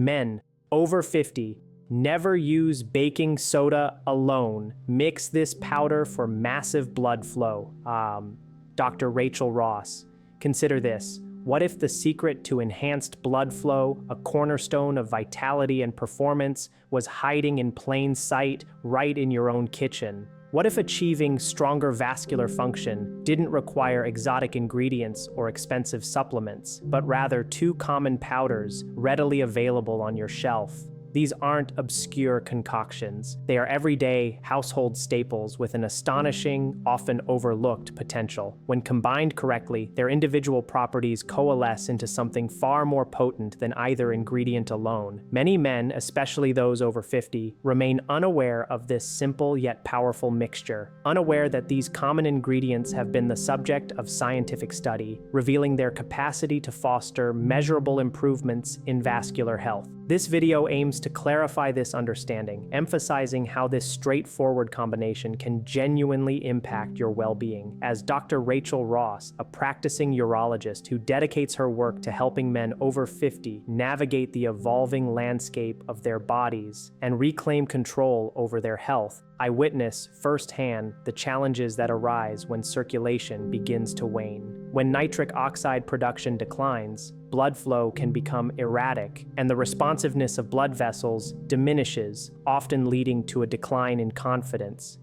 Men over 50, never use baking soda alone. Mix this powder for massive blood flow. Dr. Rachel Ross, consider this. What if the secret to enhanced blood flow, a cornerstone of vitality and performance, was hiding in plain sight right in your own kitchen? What if achieving stronger vascular function didn't require exotic ingredients or expensive supplements, but rather two common powders readily available on your shelf? These aren't obscure concoctions. They are everyday household staples with an astonishing, often overlooked potential. When combined correctly, their individual properties coalesce into something far more potent than either ingredient alone. Many men, especially those over 50, remain unaware of this simple yet powerful mixture, unaware that these common ingredients have been the subject of scientific study, revealing their capacity to foster measurable improvements in vascular health. This video aims to clarify this understanding, emphasizing how this straightforward combination can genuinely impact your well-being. As Dr. Rachel Ross, a practicing urologist who dedicates her work to helping men over 50 navigate the evolving landscape of their bodies and reclaim control over their health, I witness firsthand the challenges that arise when circulation begins to wane. When nitric oxide production declines, blood flow can become erratic, and the responsiveness of blood vessels diminishes, often leading to a decline in confidence.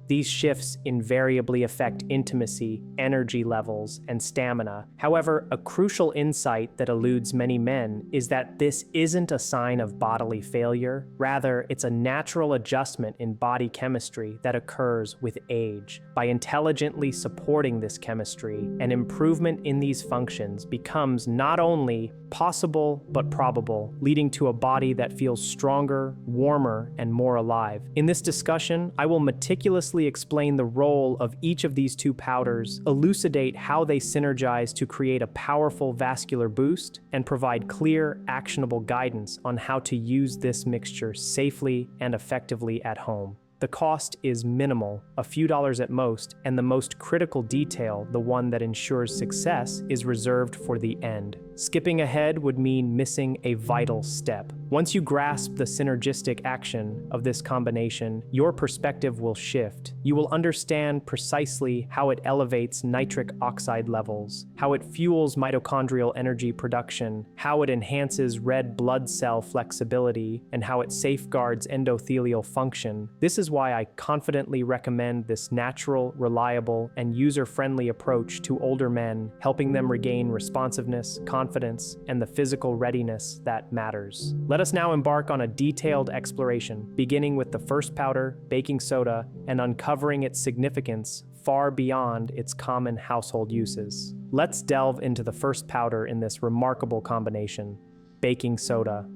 These shifts invariably affect intimacy, energy levels, and stamina. However, a crucial insight that eludes many men is that this isn't a sign of bodily failure. Rather, it's a natural adjustment in body chemistry that occurs with age. By intelligently supporting this chemistry, an improvement in these functions becomes not only possible but probable, leading to a body that feels stronger, warmer, and more alive. In this discussion, I will meticulously explain the role of each of these two powders, elucidate how they synergize to create a powerful vascular boost, and provide clear, actionable guidance on how to use this mixture safely and effectively at home. The cost is minimal, a few dollars at most, and the most critical detail, the one that ensures success, is reserved for the end. Skipping ahead would mean missing a vital step. Once you grasp the synergistic action of this combination, your perspective will shift. You will understand precisely how it elevates nitric oxide levels, how it fuels mitochondrial energy production, how it enhances red blood cell flexibility, and how it safeguards endothelial function. This is why I confidently recommend this natural, reliable, and user-friendly approach to older men, helping them regain responsiveness, confidence, and the physical readiness that matters. Let us now embark on a detailed exploration, beginning with the first powder, baking soda, and uncovering its significance far beyond its common household uses. Let's delve into the first powder in this remarkable combination, baking soda.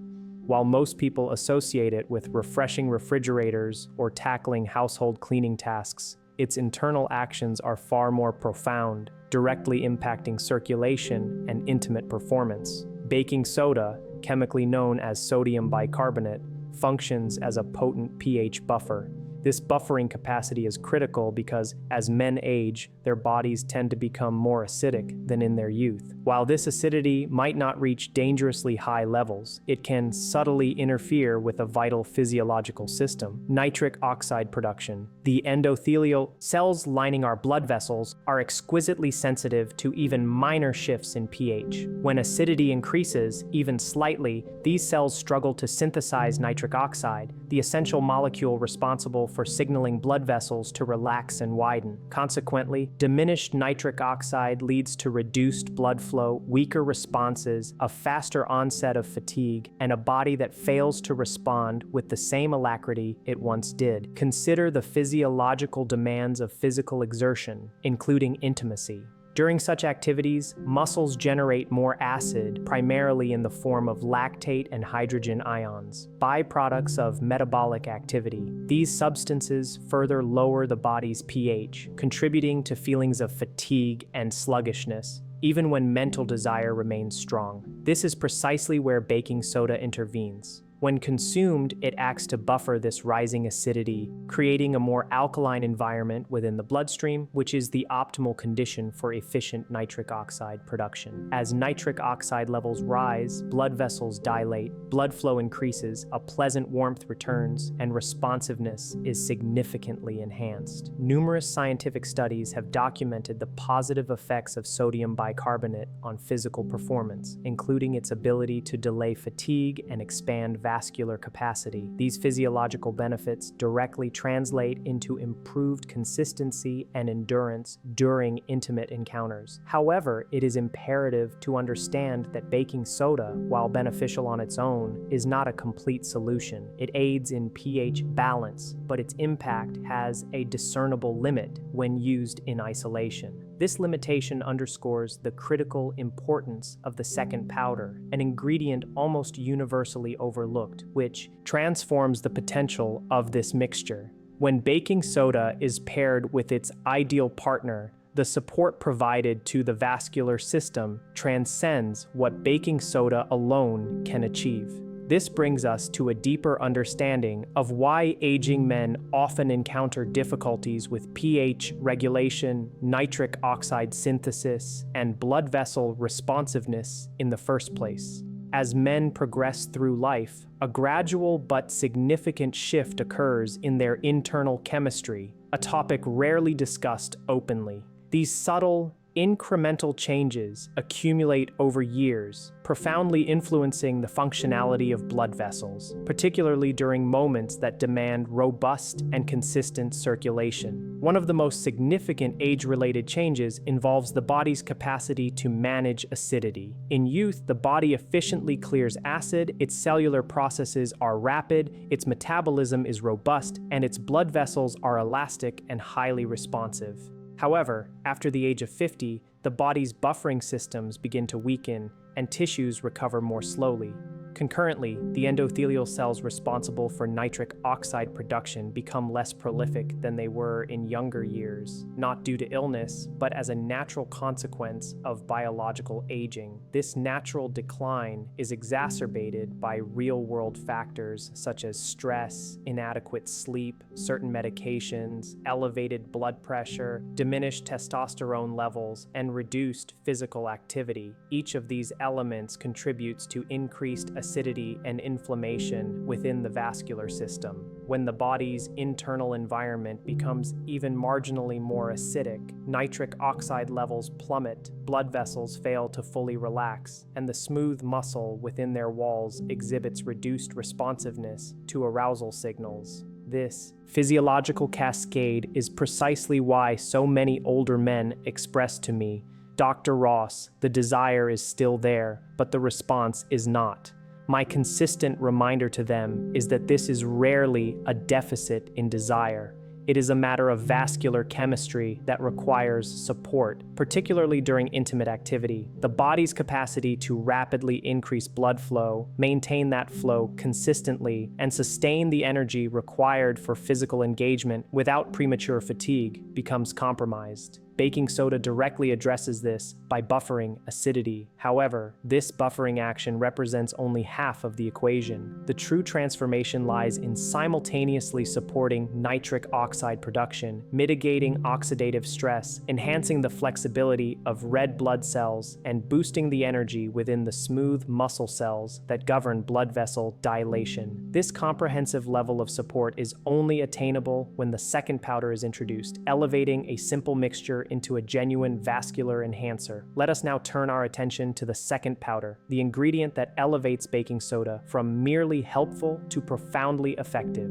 While most people associate it with refreshing refrigerators or tackling household cleaning tasks, its internal actions are far more profound, directly impacting circulation and intimate performance. Baking soda, chemically known as sodium bicarbonate, functions as a potent pH buffer. This buffering capacity is critical because, as men age, their bodies tend to become more acidic than in their youth. While this acidity might not reach dangerously high levels, it can subtly interfere with a vital physiological system, nitric oxide production. The endothelial cells lining our blood vessels are exquisitely sensitive to even minor shifts in pH. When acidity increases, even slightly, these cells struggle to synthesize nitric oxide, the essential molecule responsible for signaling blood vessels to relax and widen. Consequently, diminished nitric oxide leads to reduced blood flow, weaker responses, a faster onset of fatigue, and a body that fails to respond with the same alacrity it once did. Consider the physiological demands of physical exertion, including intimacy. During such activities, muscles generate more acid, primarily in the form of lactate and hydrogen ions, byproducts of metabolic activity. These substances further lower the body's pH, contributing to feelings of fatigue and sluggishness, even when mental desire remains strong. This is precisely where baking soda intervenes. When consumed, it acts to buffer this rising acidity, creating a more alkaline environment within the bloodstream, which is the optimal condition for efficient nitric oxide production. As nitric oxide levels rise, blood vessels dilate, blood flow increases, a pleasant warmth returns, and responsiveness is significantly enhanced. Numerous scientific studies have documented the positive effects of sodium bicarbonate on physical performance, including its ability to delay fatigue and expand vascular capacity. These physiological benefits directly translate into improved consistency and endurance during intimate encounters. However, it is imperative to understand that baking soda, while beneficial on its own, is not a complete solution. It aids in pH balance, but its impact has a discernible limit when used in isolation. This limitation underscores the critical importance of the second powder, an ingredient almost universally overlooked, which transforms the potential of this mixture. When baking soda is paired with its ideal partner, the support provided to the vascular system transcends what baking soda alone can achieve. This brings us to a deeper understanding of why aging men often encounter difficulties with pH regulation, nitric oxide synthesis, and blood vessel responsiveness in the first place. As men progress through life, a gradual but significant shift occurs in their internal chemistry, a topic rarely discussed openly. These subtle, incremental changes accumulate over years, profoundly influencing the functionality of blood vessels, particularly during moments that demand robust and consistent circulation. One of the most significant age-related changes involves the body's capacity to manage acidity. In youth, the body efficiently clears acid, its cellular processes are rapid, its metabolism is robust, and its blood vessels are elastic and highly responsive. However, after the age of 50, the body's buffering systems begin to weaken and tissues recover more slowly. Concurrently, the endothelial cells responsible for nitric oxide production become less prolific than they were in younger years, not due to illness, but as a natural consequence of biological aging. This natural decline is exacerbated by real-world factors such as stress, inadequate sleep, certain medications, elevated blood pressure, diminished testosterone levels, and reduced physical activity. Each of these elements contributes to increased acidity and inflammation within the vascular system. When the body's internal environment becomes even marginally more acidic, nitric oxide levels plummet, blood vessels fail to fully relax, and the smooth muscle within their walls exhibits reduced responsiveness to arousal signals. This physiological cascade is precisely why so many older men express to me, "Dr. Ross, the desire is still there, but the response is not." My consistent reminder to them is that this is rarely a deficit in desire. It is a matter of vascular chemistry that requires support, particularly during intimate activity. The body's capacity to rapidly increase blood flow, maintain that flow consistently, and sustain the energy required for physical engagement without premature fatigue becomes compromised. Baking soda directly addresses this by buffering acidity. However, this buffering action represents only half of the equation. The true transformation lies in simultaneously supporting nitric oxide production, mitigating oxidative stress, enhancing the flexibility of red blood cells, and boosting the energy within the smooth muscle cells that govern blood vessel dilation. This comprehensive level of support is only attainable when the second powder is introduced, elevating a simple mixture into a genuine vascular enhancer. Let us now turn our attention to the second powder, the ingredient that elevates baking soda from merely helpful to profoundly effective.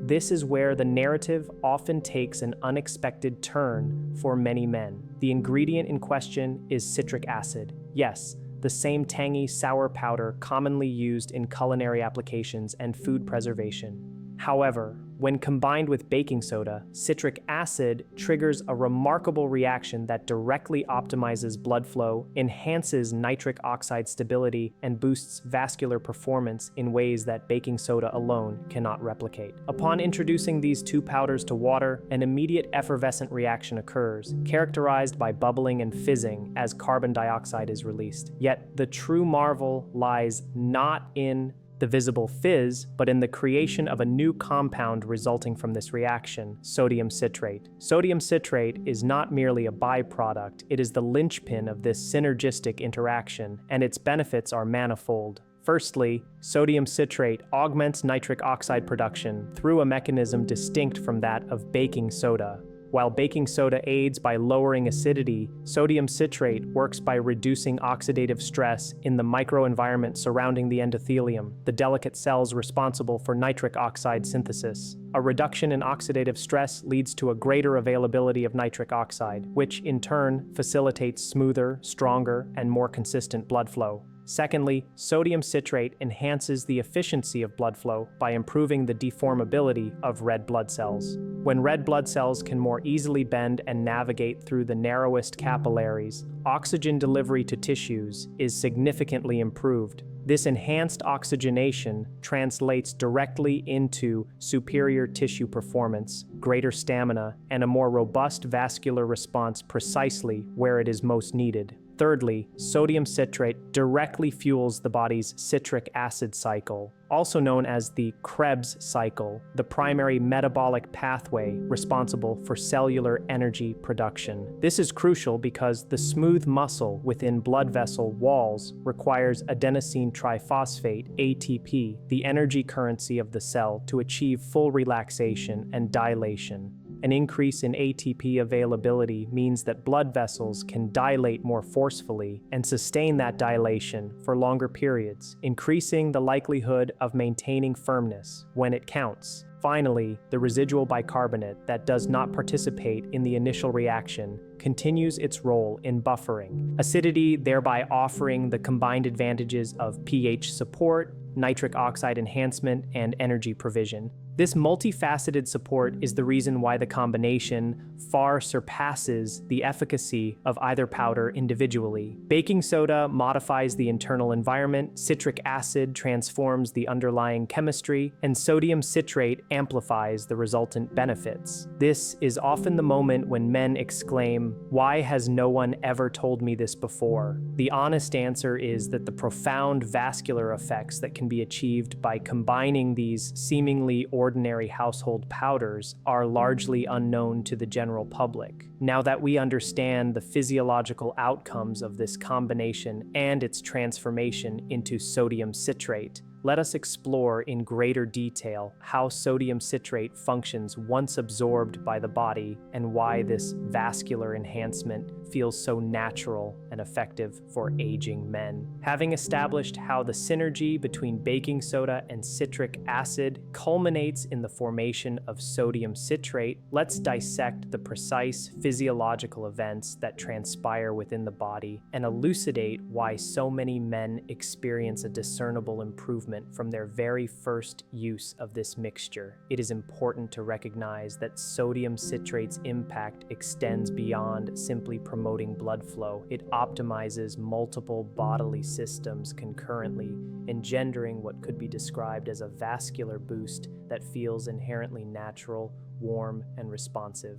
This is where the narrative often takes an unexpected turn for many men. The ingredient in question is citric acid. Yes, the same tangy, sour powder commonly used in culinary applications and food preservation. However, when combined with baking soda, citric acid triggers a remarkable reaction that directly optimizes blood flow, enhances nitric oxide stability, and boosts vascular performance in ways that baking soda alone cannot replicate. Upon introducing these two powders to water, an immediate effervescent reaction occurs, characterized by bubbling and fizzing as carbon dioxide is released. Yet, the true marvel lies not in the visible fizz, but in the creation of a new compound resulting from this reaction, sodium citrate. Sodium citrate is not merely a byproduct, it is the linchpin of this synergistic interaction, and its benefits are manifold. Firstly, sodium citrate augments nitric oxide production through a mechanism distinct from that of baking soda. While baking soda aids by lowering acidity, sodium citrate works by reducing oxidative stress in the microenvironment surrounding the endothelium, the delicate cells responsible for nitric oxide synthesis. A reduction in oxidative stress leads to a greater availability of nitric oxide, which in turn facilitates smoother, stronger, and more consistent blood flow. Secondly, sodium citrate enhances the efficiency of blood flow by improving the deformability of red blood cells. When red blood cells can more easily bend and navigate through the narrowest capillaries, oxygen delivery to tissues is significantly improved. This enhanced oxygenation translates directly into superior tissue performance, greater stamina, and a more robust vascular response precisely where it is most needed. Thirdly, sodium citrate directly fuels the body's citric acid cycle, also known as the Krebs cycle, the primary metabolic pathway responsible for cellular energy production. This is crucial because the smooth muscle within blood vessel walls requires adenosine triphosphate, ATP, the energy currency of the cell, to achieve full relaxation and dilation. An increase in ATP availability means that blood vessels can dilate more forcefully and sustain that dilation for longer periods, increasing the likelihood of maintaining firmness when it counts. Finally, the residual bicarbonate that does not participate in the initial reaction continues its role in buffering acidity, thereby offering the combined advantages of pH support, nitric oxide enhancement, and energy provision. This multifaceted support is the reason why the combination far surpasses the efficacy of either powder individually. Baking soda modifies the internal environment, citric acid transforms the underlying chemistry, and sodium citrate amplifies the resultant benefits. This is often the moment when men exclaim, "Why has no one ever told me this before?" The honest answer is that the profound vascular effects that can be achieved by combining these seemingly ordinary household powders are largely unknown to the general public. Now that we understand the physiological outcomes of this combination and its transformation into sodium citrate, let us explore in greater detail how sodium citrate functions once absorbed by the body and why this vascular enhancement feels so natural and effective for aging men. Having established how the synergy between baking soda and citric acid culminates in the formation of sodium citrate, let's dissect the precise physiological events that transpire within the body and elucidate why so many men experience a discernible improvement from their very first use of this mixture. It is important to recognize that sodium citrate's impact extends beyond simply promoting blood flow. It optimizes multiple bodily systems concurrently, engendering what could be described as a vascular boost that feels inherently natural, warm, and responsive.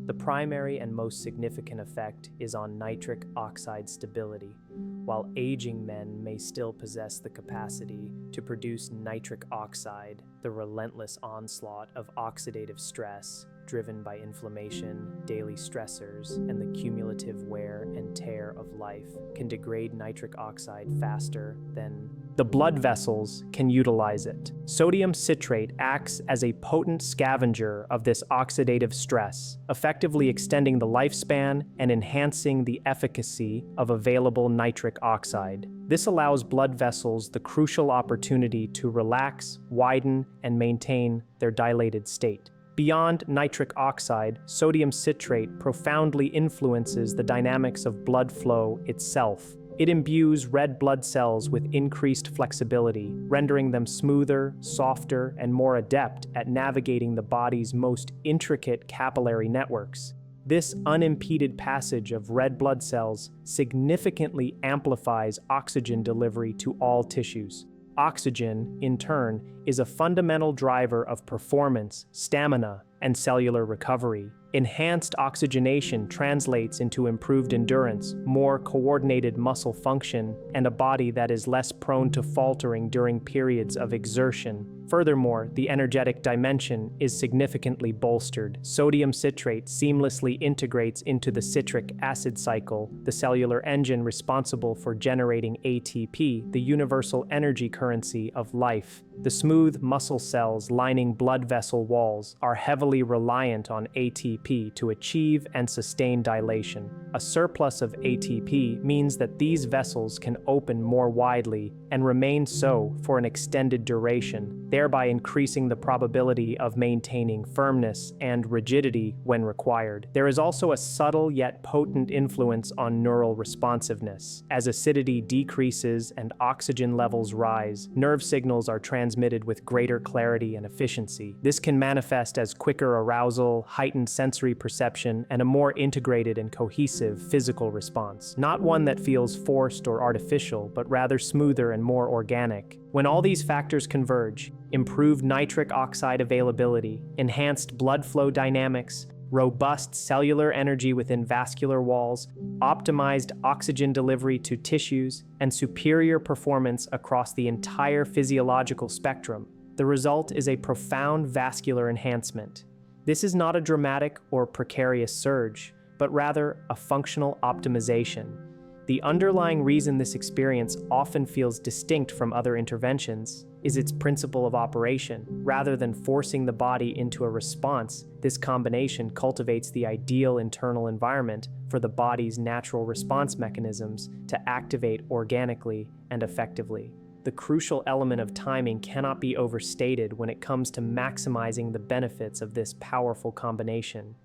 The primary and most significant effect is on nitric oxide stability. While aging men may still possess the capacity to produce nitric oxide, the relentless onslaught of oxidative stress, driven by inflammation, daily stressors, and the cumulative wear and tear of life, can degrade nitric oxide faster than the blood vessels can utilize it. Sodium citrate acts as a potent scavenger of this oxidative stress, effectively extending the lifespan and enhancing the efficacy of available nitric oxide. This allows blood vessels the crucial opportunity to relax, widen, and maintain their dilated state. Beyond nitric oxide, sodium citrate profoundly influences the dynamics of blood flow itself. It imbues red blood cells with increased flexibility, rendering them smoother, softer, and more adept at navigating the body's most intricate capillary networks. This unimpeded passage of red blood cells significantly amplifies oxygen delivery to all tissues. Oxygen, in turn, is a fundamental driver of performance, stamina, and cellular recovery. Enhanced oxygenation translates into improved endurance, more coordinated muscle function, and a body that is less prone to faltering during periods of exertion. Furthermore, the energetic dimension is significantly bolstered. Sodium citrate seamlessly integrates into the citric acid cycle, the cellular engine responsible for generating ATP, the universal energy currency of life. The smooth muscle cells lining blood vessel walls are heavily reliant on ATP to achieve and sustain dilation. A surplus of ATP means that these vessels can open more widely and remain so for an extended duration, thereby increasing the probability of maintaining firmness and rigidity when required. There is also a subtle yet potent influence on neural responsiveness. As acidity decreases and oxygen levels rise, nerve signals are transmitted with greater clarity and efficiency. This can manifest as quicker arousal, heightened sensory perception, and a more integrated and cohesive physical response. Not one that feels forced or artificial, but rather smoother and more organic. When all these factors converge, improved nitric oxide availability, enhanced blood flow dynamics, robust cellular energy within vascular walls, optimized oxygen delivery to tissues, and superior performance across the entire physiological spectrum, the result is a profound vascular enhancement. This is not a dramatic or precarious surge, but rather a functional optimization. The underlying reason this experience often feels distinct from other interventions is its principle of operation. Rather than forcing the body into a response, this combination cultivates the ideal internal environment for the body's natural response mechanisms to activate organically and effectively. The crucial element of timing cannot be overstated when it comes to maximizing the benefits of this powerful combination.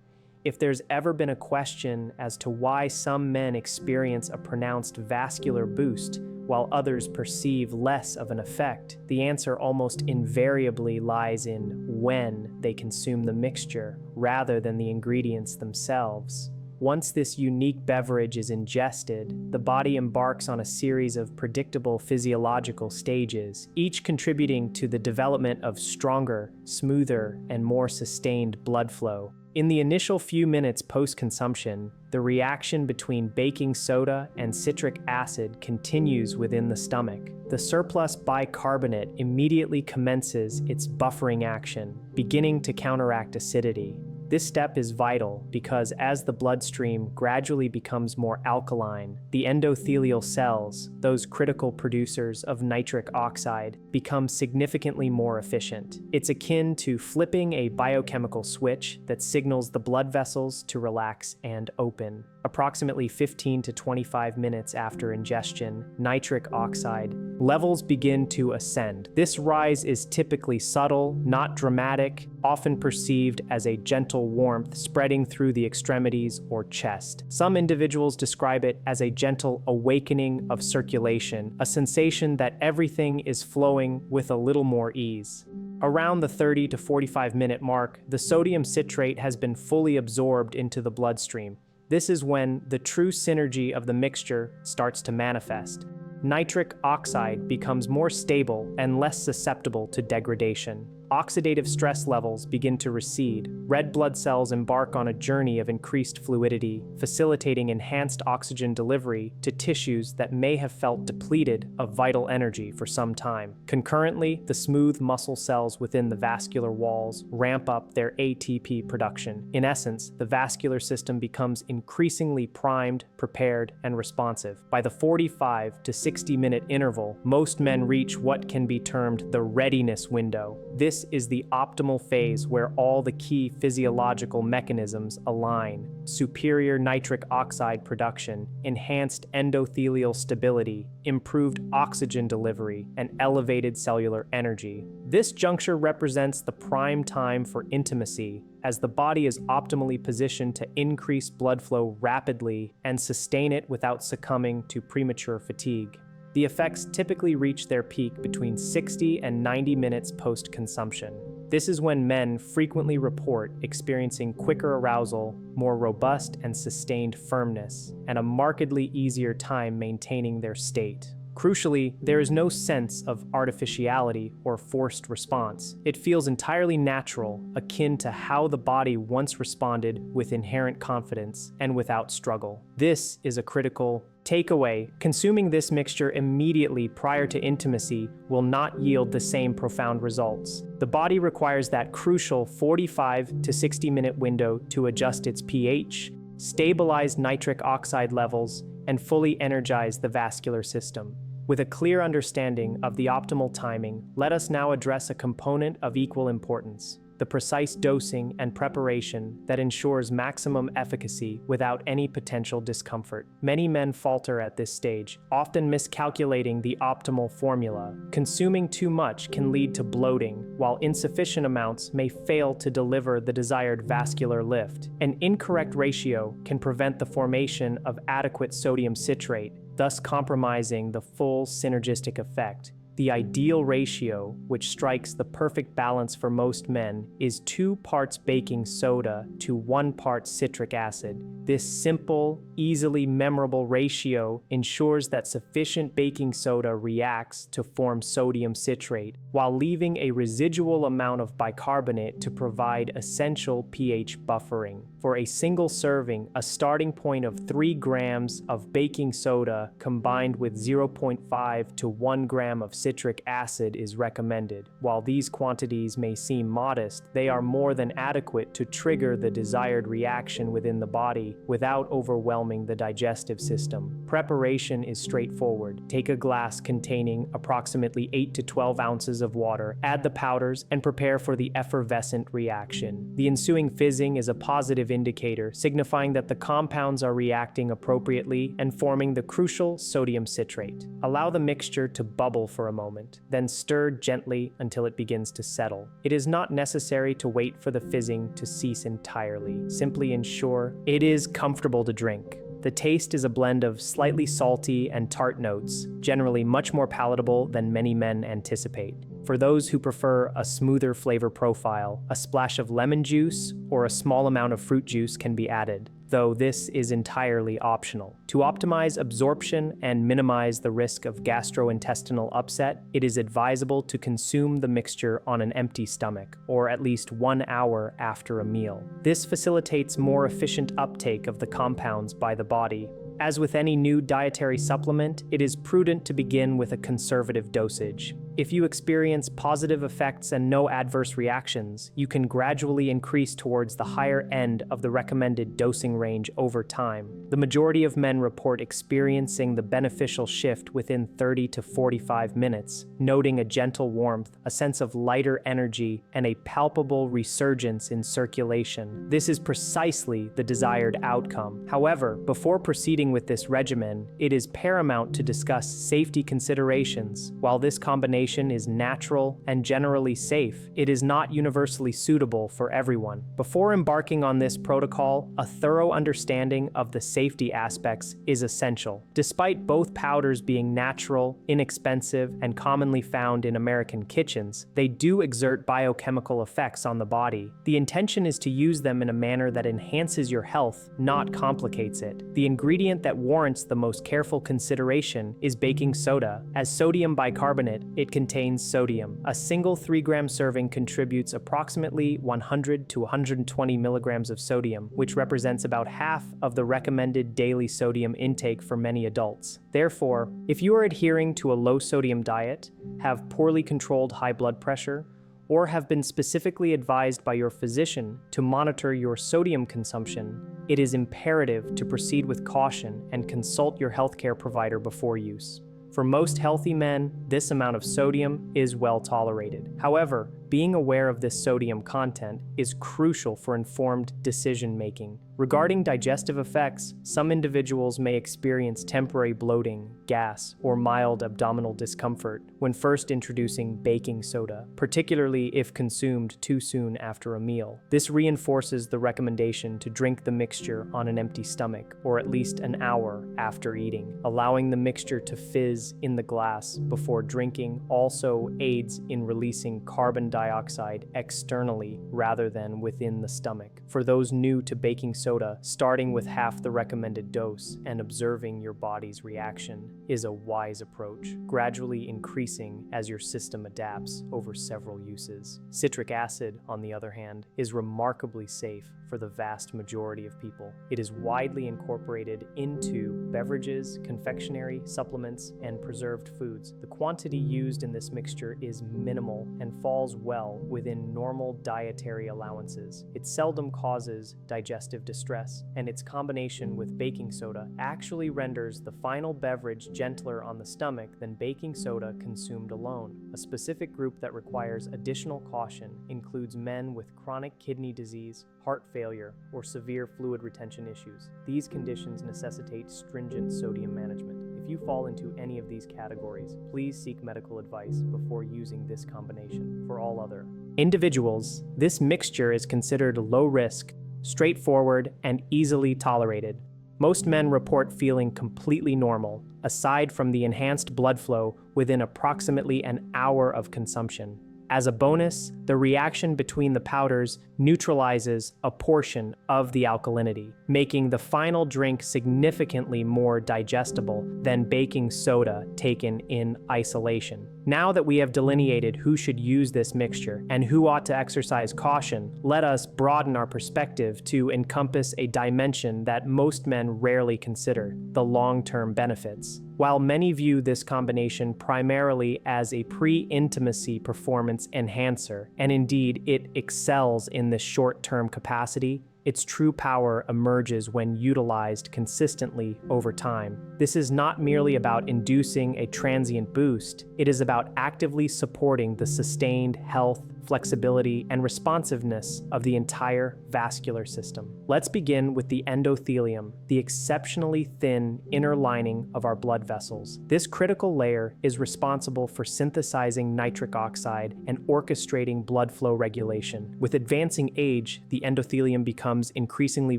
If there's ever been a question as to why some men experience a pronounced vascular boost while others perceive less of an effect, the answer almost invariably lies in when they consume the mixture rather than the ingredients themselves. Once this unique beverage is ingested, the body embarks on a series of predictable physiological stages, each contributing to the development of stronger, smoother, and more sustained blood flow. In the initial few minutes post-consumption, the reaction between baking soda and citric acid continues within the stomach. The surplus bicarbonate immediately commences its buffering action, beginning to counteract acidity. This step is vital because as the bloodstream gradually becomes more alkaline, the endothelial cells, those critical producers of nitric oxide, become significantly more efficient. It's akin to flipping a biochemical switch that signals the blood vessels to relax and open. Approximately 15 to 25 minutes after ingestion, nitric oxide levels begin to ascend. This rise is typically subtle, not dramatic, often perceived as a gentle warmth spreading through the extremities or chest. Some individuals describe it as a gentle awakening of circulation, a sensation that everything is flowing with a little more ease. Around the 30 to 45 minute mark, the sodium citrate has been fully absorbed into the bloodstream. This is when the true synergy of the mixture starts to manifest. Nitric oxide becomes more stable and less susceptible to degradation. Oxidative stress levels begin to recede. Red blood cells embark on a journey of increased fluidity, facilitating enhanced oxygen delivery to tissues that may have felt depleted of vital energy for some time. Concurrently, the smooth muscle cells within the vascular walls ramp up their ATP production. In essence, the vascular system becomes increasingly primed, prepared, and responsive. By the 45 to 60-minute interval, most men reach what can be termed the readiness window. This is the optimal phase where all the key physiological mechanisms align: superior nitric oxide production, enhanced endothelial stability, improved oxygen delivery, and elevated cellular energy. This juncture represents the prime time for intimacy, as the body is optimally positioned to increase blood flow rapidly and sustain it without succumbing to premature fatigue. The effects typically reach their peak between 60 and 90 minutes post-consumption. This is when men frequently report experiencing quicker arousal, more robust and sustained firmness, and a markedly easier time maintaining their state. Crucially, there is no sense of artificiality or forced response. It feels entirely natural, akin to how the body once responded with inherent confidence and without struggle. This is a critical takeaway. Consuming this mixture immediately prior to intimacy will not yield the same profound results. The body requires that crucial 45 to 60-minute window to adjust its pH, stabilize nitric oxide levels, and fully energize the vascular system. With a clear understanding of the optimal timing, let us now address a component of equal importance: the precise dosing and preparation that ensures maximum efficacy without any potential discomfort. Many men falter at this stage, often miscalculating the optimal formula. Consuming too much can lead to bloating, while insufficient amounts may fail to deliver the desired vascular lift. An incorrect ratio can prevent the formation of adequate sodium citrate, thus compromising the full synergistic effect. The ideal ratio, which strikes the perfect balance for most men, is 2 parts baking soda to 1 part citric acid. This simple, easily memorable ratio ensures that sufficient baking soda reacts to form sodium citrate, while leaving a residual amount of bicarbonate to provide essential pH buffering. For a single serving, a starting point of 3 grams of baking soda combined with 0.5 to 1 gram of citric acid is recommended. While these quantities may seem modest, they are more than adequate to trigger the desired reaction within the body without overwhelming the digestive system. Preparation is straightforward. Take a glass containing approximately 8 to 12 ounces of water, add the powders, and prepare for the effervescent reaction. The ensuing fizzing is a positive indicator, signifying that the compounds are reacting appropriately and forming the crucial sodium citrate. Allow the mixture to bubble for a moment, then stir gently until it begins to settle. It is not necessary to wait for the fizzing to cease entirely. Simply ensure it is comfortable to drink. The taste is a blend of slightly salty and tart notes, generally much more palatable than many men anticipate. For those who prefer a smoother flavor profile, a splash of lemon juice or a small amount of fruit juice can be added, though this is entirely optional. To optimize absorption and minimize the risk of gastrointestinal upset, it is advisable to consume the mixture on an empty stomach, or at least 1 hour after a meal. This facilitates more efficient uptake of the compounds by the body. As with any new dietary supplement, it is prudent to begin with a conservative dosage. If you experience positive effects and no adverse reactions, you can gradually increase towards the higher end of the recommended dosing range over time. The majority of men report experiencing the beneficial shift within 30 to 45 minutes, noting a gentle warmth, a sense of lighter energy, and a palpable resurgence in circulation. This is precisely the desired outcome. However, before proceeding with this regimen, it is paramount to discuss safety considerations. While this combination is natural and generally safe, it is not universally suitable for everyone. Before embarking on this protocol, a thorough understanding of the safety aspects is essential. Despite both powders being natural, inexpensive, and commonly found in American kitchens, they do exert biochemical effects on the body. The intention is to use them in a manner that enhances your health, not complicates it. The ingredient that warrants the most careful consideration is baking soda. As sodium bicarbonate, it contains sodium. A single 3-gram serving contributes approximately 100 to 120 milligrams of sodium, which represents about half of the recommended daily sodium intake for many adults. Therefore, if you are adhering to a low-sodium diet, have poorly controlled high blood pressure, or have been specifically advised by your physician to monitor your sodium consumption, it is imperative to proceed with caution and consult your healthcare provider before use. For most healthy men, this amount of sodium is well tolerated. However, being aware of this sodium content is crucial for informed decision-making. Regarding digestive effects, some individuals may experience temporary bloating, gas, or mild abdominal discomfort when first introducing baking soda, particularly if consumed too soon after a meal. This reinforces the recommendation to drink the mixture on an empty stomach, or at least an hour after eating. Allowing the mixture to fizz in the glass before drinking also aids in releasing carbon dioxide externally rather than within the stomach. For those new to baking soda, starting with half the recommended dose and observing your body's reaction is a wise approach, gradually increasing as your system adapts over several uses. Citric acid, on the other hand, is remarkably safe for the vast majority of people. It is widely incorporated into beverages, confectionery, supplements, and preserved foods. The quantity used in this mixture is minimal and falls well within normal dietary allowances. It seldom causes digestive distress, and its combination with baking soda actually renders the final beverage gentler on the stomach than baking soda consumed alone. A specific group that requires additional caution includes men with chronic kidney disease, heart failure, or severe fluid retention issues. These conditions necessitate stringent sodium management. If you fall into any of these categories, please seek medical advice before using this combination. For all other individuals, this mixture is considered low risk, straightforward, and easily tolerated. Most men report feeling completely normal, aside from the enhanced blood flow within approximately an hour of consumption. As a bonus, the reaction between the powders neutralizes a portion of the alkalinity, making the final drink significantly more digestible than baking soda taken in isolation. Now that we have delineated who should use this mixture and who ought to exercise caution, let us broaden our perspective to encompass a dimension that most men rarely consider: the long-term benefits. While many view this combination primarily as a pre-intimacy performance enhancer, and indeed it excels in this short-term capacity, its true power emerges when utilized consistently over time. This is not merely about inducing a transient boost, it is about actively supporting the sustained health, flexibility, and responsiveness of the entire vascular system. Let's begin with the endothelium, the exceptionally thin inner lining of our blood vessels. This critical layer is responsible for synthesizing nitric oxide and orchestrating blood flow regulation. With advancing age, the endothelium becomes increasingly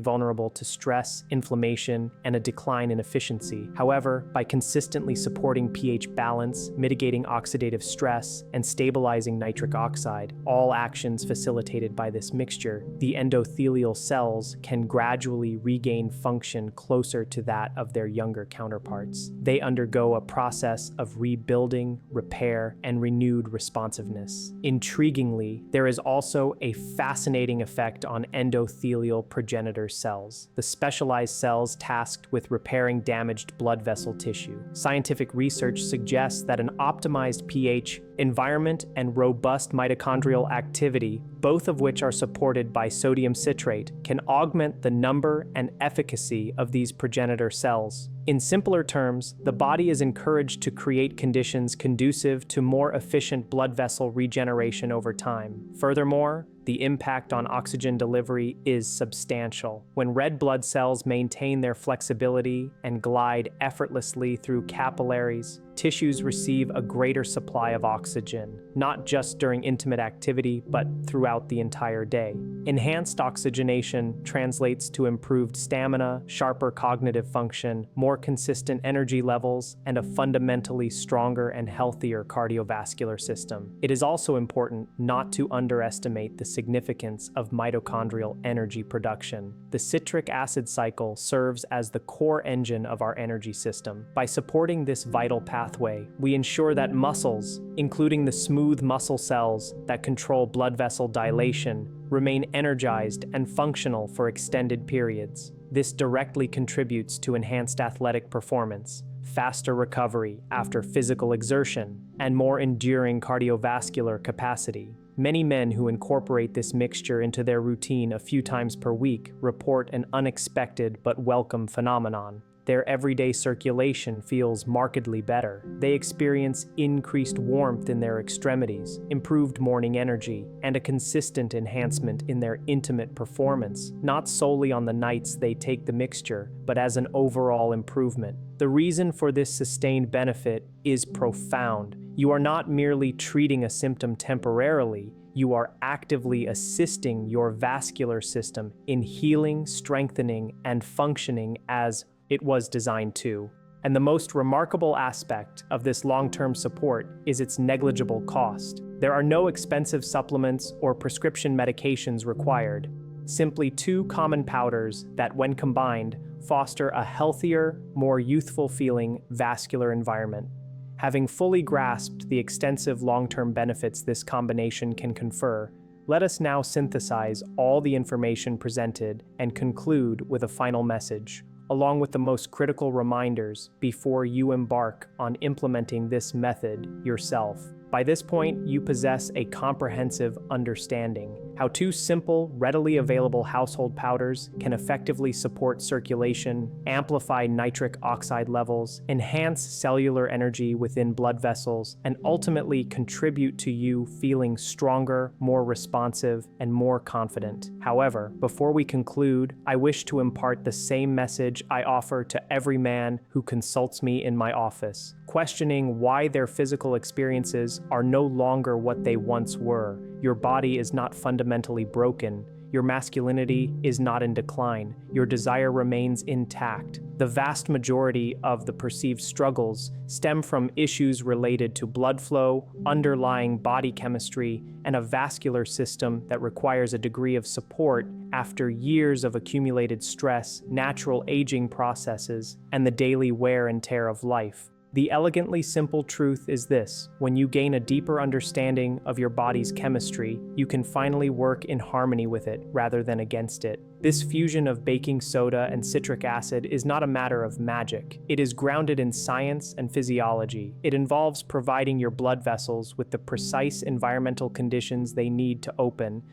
vulnerable to stress, inflammation, and a decline in efficiency. However, by consistently supporting pH balance, mitigating oxidative stress, and stabilizing nitric oxide, all actions facilitated by this mixture, the endothelial cells can gradually regain function closer to that of their younger counterparts. They undergo a process of rebuilding, repair, and renewed responsiveness. Intriguingly, there is also a fascinating effect on endothelial progenitor cells, the specialized cells tasked with repairing damaged blood vessel tissue. Scientific research suggests that an optimized pH environment and robust mitochondrial activity, both of which are supported by sodium citrate, can augment the number and efficacy of these progenitor cells. In simpler terms, the body is encouraged to create conditions conducive to more efficient blood vessel regeneration over time. Furthermore, the impact on oxygen delivery is substantial. When red blood cells maintain their flexibility and glide effortlessly through capillaries, tissues receive a greater supply of oxygen, not just during intimate activity, but throughout the entire day. Enhanced oxygenation translates to improved stamina, sharper cognitive function, more consistent energy levels, and a fundamentally stronger and healthier cardiovascular system. It is also important not to underestimate the significance of mitochondrial energy production. The citric acid cycle serves as the core engine of our energy system. By supporting this vital pathway, we ensure that muscles, including the smooth muscle cells that control blood vessel dilation, remain energized and functional for extended periods. This directly contributes to enhanced athletic performance, faster recovery after physical exertion, and more enduring cardiovascular capacity. Many men who incorporate this mixture into their routine a few times per week report an unexpected but welcome phenomenon. Their everyday circulation feels markedly better. They experience increased warmth in their extremities, improved morning energy, and a consistent enhancement in their intimate performance, not solely on the nights they take the mixture, but as an overall improvement. The reason for this sustained benefit is profound. You are not merely treating a symptom temporarily, you are actively assisting your vascular system in healing, strengthening, and functioning as it was designed to. And the most remarkable aspect of this long-term support is its negligible cost. There are no expensive supplements or prescription medications required, simply two common powders that, when combined, foster a healthier, more youthful-feeling vascular environment. Having fully grasped the extensive long-term benefits this combination can confer, let us now synthesize all the information presented and conclude with a final message, along with the most critical reminders before you embark on implementing this method yourself. By this point, you possess a comprehensive understanding how two simple, readily available household powders can effectively support circulation, amplify nitric oxide levels, enhance cellular energy within blood vessels, and ultimately contribute to you feeling stronger, more responsive, and more confident. However, before we conclude, I wish to impart the same message I offer to every man who consults me in my office, questioning why their physical experiences are no longer what they once were. Your body is not fundamentally broken. Your masculinity is not in decline. Your desire remains intact. The vast majority of the perceived struggles stem from issues related to blood flow, underlying body chemistry, and a vascular system that requires a degree of support after years of accumulated stress, natural aging processes, and the daily wear and tear of life. The elegantly simple truth is this: when you gain a deeper understanding of your body's chemistry, you can finally work in harmony with it rather than against it. This fusion of baking soda and citric acid is not a matter of magic. It is grounded in science and physiology. It involves providing your blood vessels with the precise environmental conditions they need to open,